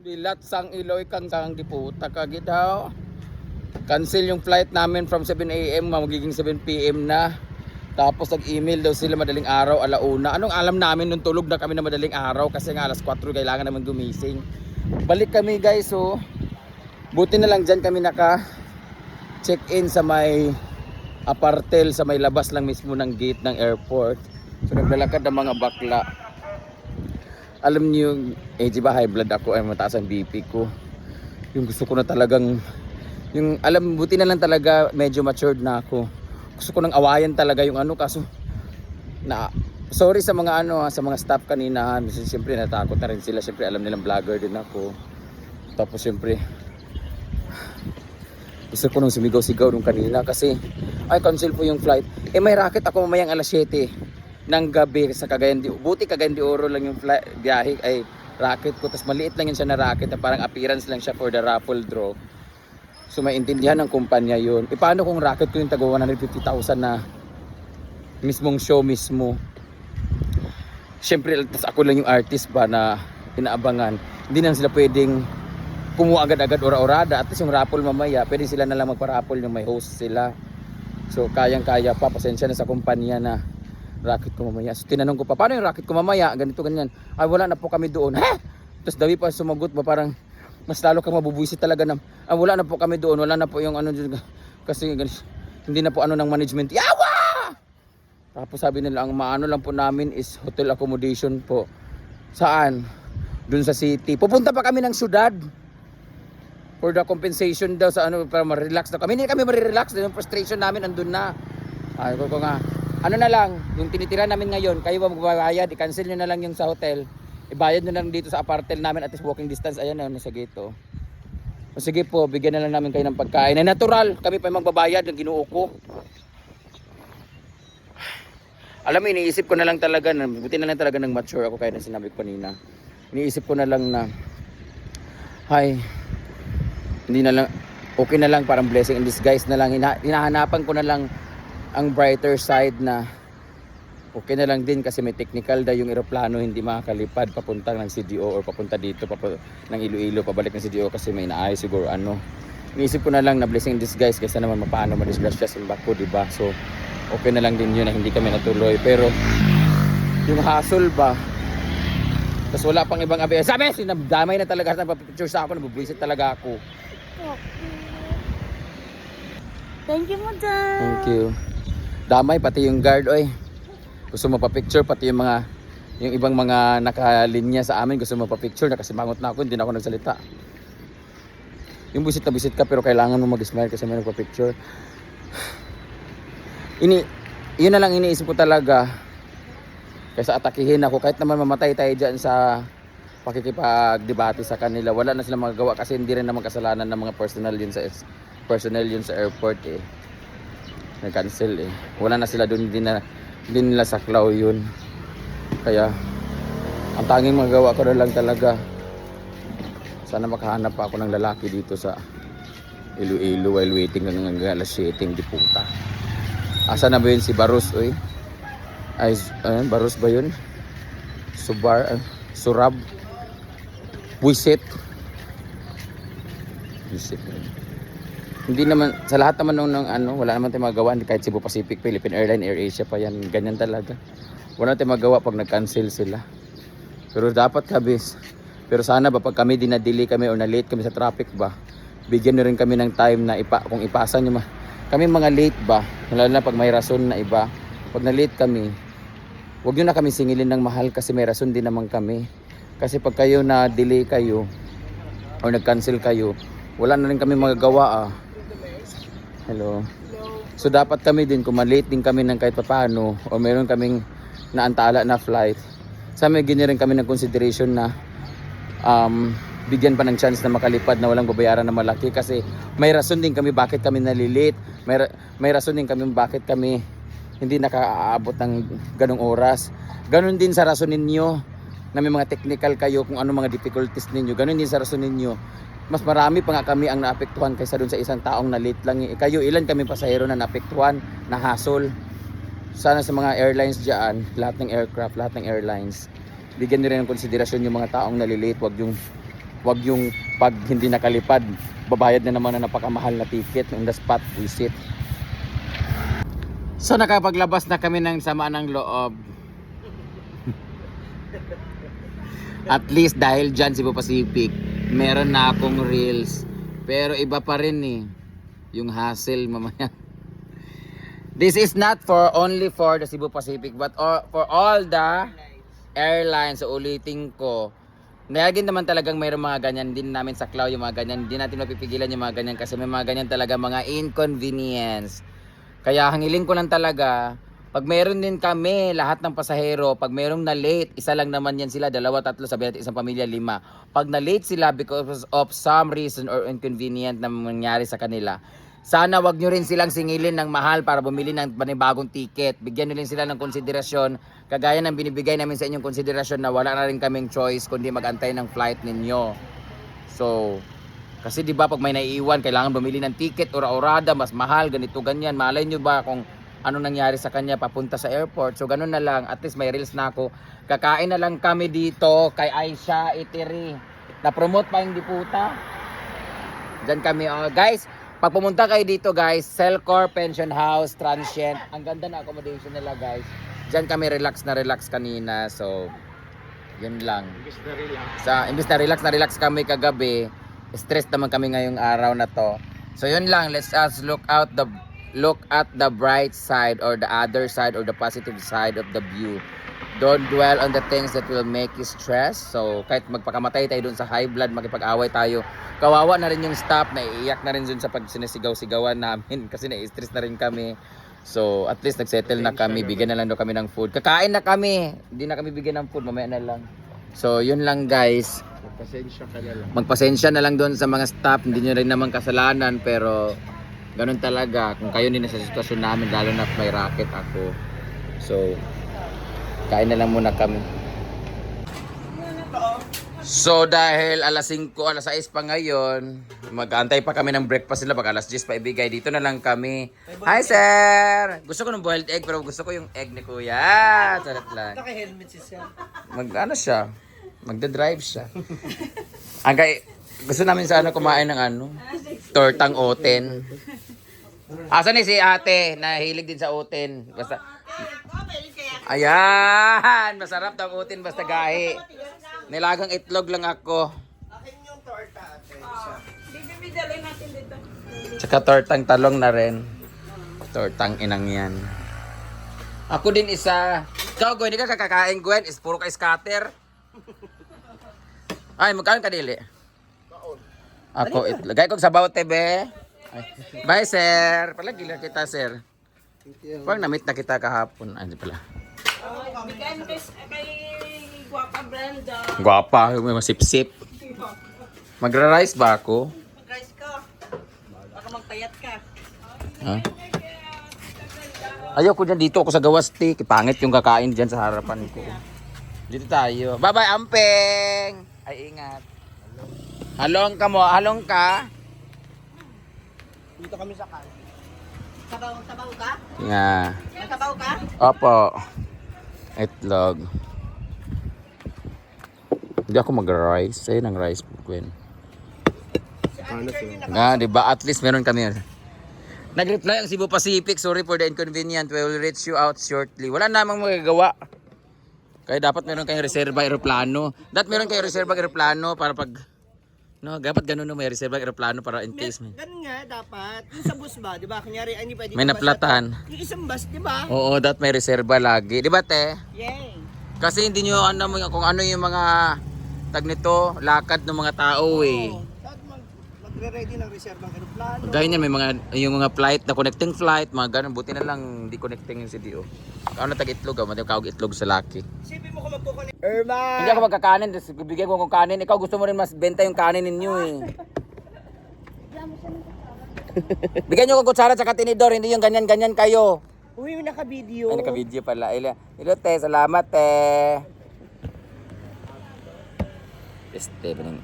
Bilat sang Iloy kang diputa kagid daw. Cancel yung flight namin from 7 AM magiging 7 PM na. Tapos nag-email daw sila madaling araw, alauna. Anong alam namin nung tulog na kami na madaling araw kasi nga alas 4 kailangan naman gumising. Balik kami guys, so buti na lang dyan kami naka check-in sa may apartel, sa may labas lang mismo ng gate ng airport. So naglalakad ng mga bakla. Alam niyo yung diba high blood ako, ay mataas ang BP ko. Yung gusto ko na talagang buti na lang talaga medyo matured na ako. Gusto ko nang awayan talaga yung kaso sorry sa mga sa mga staff kanina. Siyempre natakot na rin sila, siyempre alam nilang vlogger din ako. Tapos siyempre gusto ko nang sumigaw-sigaw nung kanina kasi ay cancel po yung flight. May racket ako mamayang alas 7 ng gabi sa Cagayan de Oro. Buti Cagayan de Oro lang yung biyahe ay racket ko. Tapos maliit lang yun siya na racket na parang appearance lang siya for the raffle draw. So may intindihan ng kumpanya yun. Paano kung racket ko yung tago 150,000 na mismong show mismo? Siyempre tas ako lang yung artist ba na inaabangan. Hindi na sila pwedeng kumuha agad-agad ora-orada. At least yung raffle mamaya pwede sila na lang magpa-raffle yung may host sila. So kayang-kaya pa. Pasensya na sa kumpanya na racket ko mamaya. So tinanong ko pa, paano yung racket ko mamaya? Ganito, ganyan. Ay wala na po kami doon. Ha? Tapos Dawi pa sumagot ba parang mas lalo kang mabubuisit talaga na wala na po kami doon. Wala na po yung kasi hindi na po ng management. Yawa! Tapos sabi nila ang maano lang po namin is hotel accommodation po. Saan? Doon sa city. Pupunta pa kami ng syudad. For the compensation daw sa para ma-relax na kami. Hindi kami ma-relax. Yung frustration namin andun na. Ay ko nga. Na lang, yung tinitira namin ngayon, kayo ba magbabayad, i-cancel nyo na lang yung sa hotel. Ibayad nyo lang dito sa apartel namin at least walking distance. Ayan na, nasa gate oh. O sige po, bigyan na lang namin kayo ng pagkain. Na natural, kami pa yung magbabayad, yung ginuo ko. Alam mo, iniisip ko na lang talaga, buti na lang talaga ng mature ako kaya na sinabi ko kanina. Iniisip ko na lang na, hindi na lang, okay na lang, parang blessing in disguise na lang. Hinahanapan ko na lang ang brighter side na okay na lang din kasi may technical da yung eroplano hindi makakalipad papunta ng CDO or papunta dito ng Iloilo pabalik ng CDO kasi may naayos siguro Iniisip ko na lang na blessing in disguise kasi naman mapaano madisgrasya sa bako, diba? So okay na lang din yun na hindi kami natuloy. Pero yung hassle ba, tapos wala pang ibang abi. Sabi, sinabdamay na talaga sa picture sa ako, nabubwisit talaga ako. Thank you, madam. Thank you. Damay pati yung guard oy. Gusto mo pa-picture pati yung ibang mga nakalinya sa amin gusto mo pa-picture na kasi mangot na ako, hindi na ako nagsalita. Yung bisit na bisit ka pero kailangan mo mag-smile kasi may nagpa-picture. Yun na lang iniisip ko talaga. Kaysa atakihin ako kahit naman mamatay tayo diyan sa pakikipagdebate sa kanila. Wala na silang magagawa kasi hindi rin naman kasalanan ng mga personnel yun sa airport eh. Nag-cancel eh. Wala na sila doon, hindi nila saklaw yun. Kaya ang tanging magawa ko na lang talaga, sana makahanap pa ako ng lalaki dito sa Iloilo while waiting ng alas 7 di puta. Asa na ba yun si Barus oy? Ay, Barus ba yun? Surab Buisit. Hindi naman, sa lahat naman wala naman tayong magawa. Kahit Cebu Pacific, Philippine Airlines, Air Asia pa yan. Ganyan talaga. Wala tayong magawa pag nag-cancel sila. Pero dapat kabis. Pero sana ba pag kami dinadili kami o na-late kami sa traffic ba, bigyan nyo rin kami ng time na kung ipasa nyo kami mga late ba, lalo na pag may rason na iba. Pag na-late kami, huwag nyo na kami singilin ng mahal kasi may rason din naman kami. Kasi pag kayo na-delay kayo o nag-cancel kayo, wala na rin kami magagawa Hello. So dapat kami din kung malate din kami ng kahit papaano o meron kaming naantala na flight, sa may ganyan rin kami ng consideration na bigyan pa ng chance na makalipad na walang babayaran na malaki kasi may rason din kami bakit kami nalilate. May rason din kami bakit kami hindi nakaaabot ng ganong oras. Ganon din sa rason ninyo na may mga technical kayo kung ano mga difficulties ninyo. Ganon din sa rason ninyo. Mas marami pa nga kami ang naapektuhan kaysa dun sa isang taong na late lang. Kayo, ilan kami pasahero na naapektuhan, na hassle. Sana sa mga airlines dyan, lahat ng aircraft, lahat ng airlines, bigyan nyo rin ng konsiderasyon yung mga taong nalilate. Huwag yung wag yung pag hindi nakalipad, babayad na naman na napakamahal na ticket on the spot, visit. So nakapaglabas na kami ng sama ng loob. At least dahil dyan Cebu Pacific, meron na akong reels. Pero iba pa rin eh, yung hassle mamaya. This is not for only for the Cebu Pacific, but for all the airlines. So ulitin ko, naging naman talagang mayroong mga ganyan din namin sa Clau, yung mga ganyan. Hindi natin mapipigilan yung mga ganyan kasi may mga ganyan talaga, mga inconvenience. Kaya hangiling ko lang talaga, pag meron din kami, lahat ng pasahero, pag merong na late, isa lang naman yan sila, dalawa, tatlo, sabi natin isang pamilya, 5. Pag na late sila because of some reason or inconvenient na mangyari sa kanila, sana wag nyo rin silang singilin ng mahal para bumili ng panibagong ticket. Bigyan nyo rin sila ng konsiderasyon, kagaya ng binibigay namin sa inyong konsiderasyon na wala na rin kaming choice kundi magantay ng flight ninyo. So, kasi di ba pag may naiiwan, kailangan bumili ng ticket, ora-orada, mas mahal, ganito, ganyan. Malay nyo ba kung ano nangyari sa kanya papunta sa airport? So ganun na lang, at least may reels na ako. Kakain na lang kami dito kay Aisha Eatery. Na-promote pa yung Diputa. Diyan kami, guys, pag pumunta kayo dito guys, Celcor Pension House, Transient. Ang ganda na accommodation nila guys. Diyan kami relax kanina. So, yun lang. Imbis na relax kami kagabi, stress naman kami ngayong araw na to. So yun lang, let's us look at the bright side or the other side or the positive side of the view. Don't dwell on the things that will make you stress. So kahit magpakamatay tayo dun sa high blood, makipag-away tayo, kawawa na rin yung staff, naiiyak na rin dun sa pag sinisigaw-sigawan namin kasi nai-stress na rin kami. So at least nagsettle na kami, bigyan na lang daw kami ng food. Kakain na kami, hindi na kami bigyan ng food, mamaya na lang. So yun lang guys. Magpasensya na lang doon sa mga staff, hindi nyo rin naman kasalanan, pero ganun talaga kung kayo din sa sitwasyon namin, lalo na may racket ako. So kain na lang muna kami. So dahil alas 5, alas 6 pa ngayon, mag-aantay pa kami ng breakfast nila, pag alas 10 pa ibigay, dito na lang kami. Hi sir! Gusto ko ng boiled egg pero gusto ko yung egg ni kuya. Charot lang. Naka-helmet si sir. Mag-ano siya? Magda-drive siya. Gusto namin sana kumain ng tortang oten. Asan ni si ate? Nahilig din sa oten. Basta ayan! Masarap daw oten basta gahi. Nilagang itlog lang ako. Akin yung torta ate. Bibidalhin natin dito. Tsaka tortang talong na rin. Tortang inang yan. Ako din isa. Ikaw, Gwen, hindi ka kakakain, Gwen. Is puro ka scatter. Ay, magkain ka dili? Ako, lagay ko sa baute, be. Ay. Bye, sir. Palagi lang kita, sir. Parang na-meet na kita kahapon. Ay, hindi pala. Bigyan kay Guapa Brenda. Guwapa, may masip-sip. Magra-rice ba ako? Mag-rice ka. Baka magpayat ka. Ha? Ayaw ko dyan, dito ako sa Gawasti. Pangit yung kakain dyan sa harapan ko. Dito tayo. Bye-bye, Ampeng! Ay, ingat. Halong ka mo, halong ka. Dito kami sa kan. Sabaw ka? Nga. Sabaw ka? Opo. Itlog. Hindi ako mag-rice. Ayun ang rice, Gwen. Nga, diba? At least meron kami. Nag-reply ang Cebu Pacific. Sorry for the inconvenience. We will reach you out shortly. Wala namang magagawa. Kaya dapat meron kayong reserva aeroplano. Dapat meron kayong reserva aeroplano para pag... No, dapat ganun no, may reserva aeroplano para in case. Ganun nga dapat. Yung sa bus ba, di ba? Kunyari, hindi pwede May ka naplatan. basta- Yung isang bus, di ba? Oo, dapat may reserva lagi. Di ba, te? Yay. Kasi hindi nyo ano, kung ano yung mga tag nito, lakad ng mga tao eh. Dapat magre-ready ng reservang aeroplano. Gaya niyan, may yung mga flight na connecting flight, mga ganun. Buti na lang hindi connecting yung CDO. Ano tag itlog, madami kawag itlog sa laki. Isipin mo kung magkukunin. Irma! Hindi ako magkakanin, tapos bibigyan ko ng kanin. Ikaw gusto mo rin mas benta yung kanin ninyo eh. Bigyan nyo ko kutsara at tinidor, hindi yung ganyan-ganyan kayo. Uy, may naka-video. Ay, naka-video pala. Hello, te. Salamat, te. Este, parang...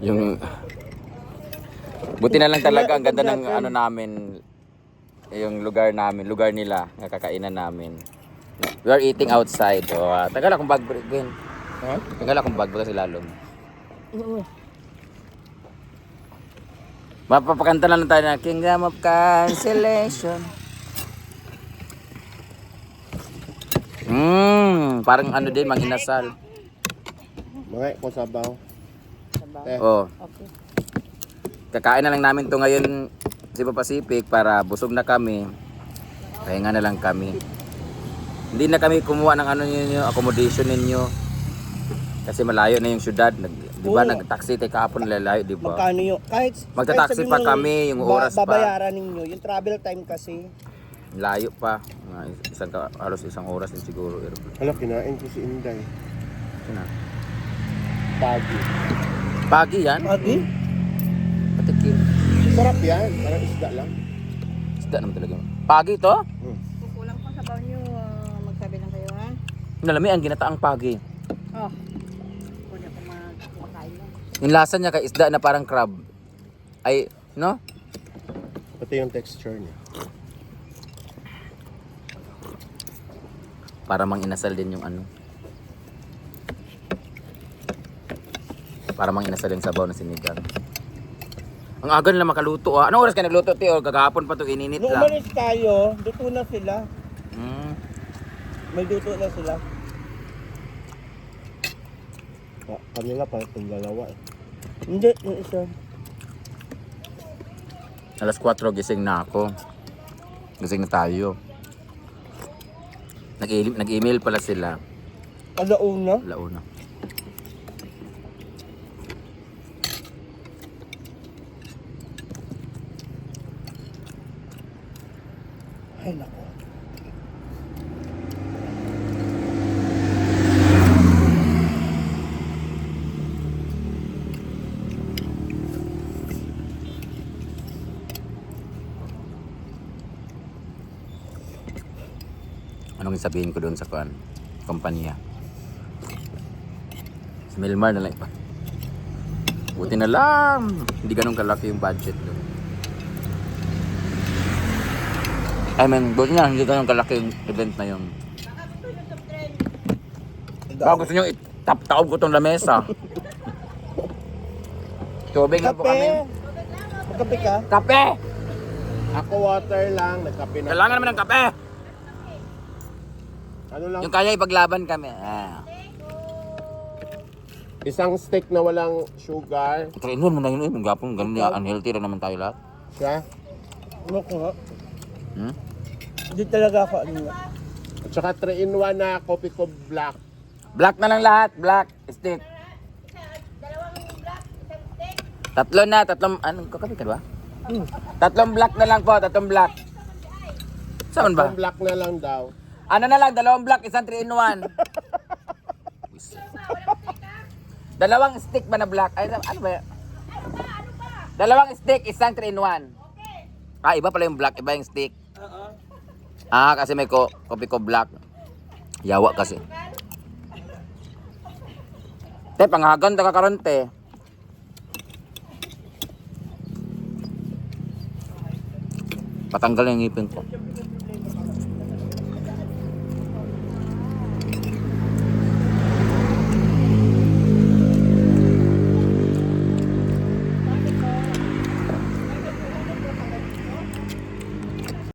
yung... Buti na lang talaga. Ang ganda ng ano namin. Yung lugar namin. Lugar nila. Nakakainan namin. We are eating outside. O, tagal akong bag break. Ha? Tingala akong bag baka sa lalong. Oo. Mapapakanta lang tayo na Kingdom of Cancellation. Parang ano din, manginasal. Mga ko sabaw. Oh. Okay. Kakain na lang namin to ngayon Cebu Pacific para busog na kami. Pahinga na lang kami. Hindi na kami kumuha ng ano ninyo, accommodation ninyo. Kasi malayo na yung syudad. Di ba Oo. nag-taxi tayo kahapon lalayo, di ba? Magkano yung, kahit Magta-taxi sabihin pa mong kami, yung oras pa. babayaran ninyo, yung travel time kasi. Layo pa. Halos isang oras din siguro. Hala, kinain ko si Inday. Sina? Pagi. Pagi yan? Agi? Patikim. Sarap yan. Parang isda lang. Isda naman talaga. Pagi to? Kukulang pa sa baw niyo, magsabi lang kayo ha. Nalami ang ginataang pagi. Oh. Kunin ko kumakain mo. Yung lasa niya kay isda na parang crab. Ay, no? Pati yung texture niya. Para mang inasal din yung ano. Para mang inasal yung sabaw na sinigang. Ang aga nila makaluto ah. Anong oras ka nagluto, Tio? Kagahapon pa to ininit Nung lang. umalis tayo, luto na sila. May luto na sila. Kanila parang itong dalawa eh. Hindi, yung isa. Alas 4 gising na ako. Gising na tayo. Nag-email pala sila. Alauna. Launa. Ay, nako. Anong sabihin ko doon sa kumpanya? Si Milmar na lang pa. Buti na lang. Hindi ganun kalaki yung budget doon. I mean, buti na hindi ganun kalaki yung event na yun. Baka gusto nyo itap-taob ko tong lamesa. Tubig na po Kape! kami. Magkape ka? Kape! Ako water lang, nagkape na. Kailangan naman ng kape! Ano lang, Yung kaya ipaglaban kami. Ah. isang steak na walang sugar. Kainuan mo na yun. Yung gapong ganun niya. Unhealthy rin naman tayo lahat. Siya. Ano ko nga? Hmm? Hindi talaga ako ano. At saka 3-in-1 na coffee ko black. Black na lang lahat. Black. Stick. Tatlo na. Tatlong... Anong kakapi ka ba? Tatlong black na lang po. Tatlong black. Saan ba? Ang black na lang daw. Ano na lang? Dalawang black. Isang 3-in-1. Dalawang stick ba na black? Ay, ano ba? Dalawang stick. Isang 3-in-1. Ah, iba pala yung black. Iba yung stick. Ah, kasi may kopi ko black. Yawa kasi. Te, panghagan ta kakaroon, te. Patanggal yung ngipin ko.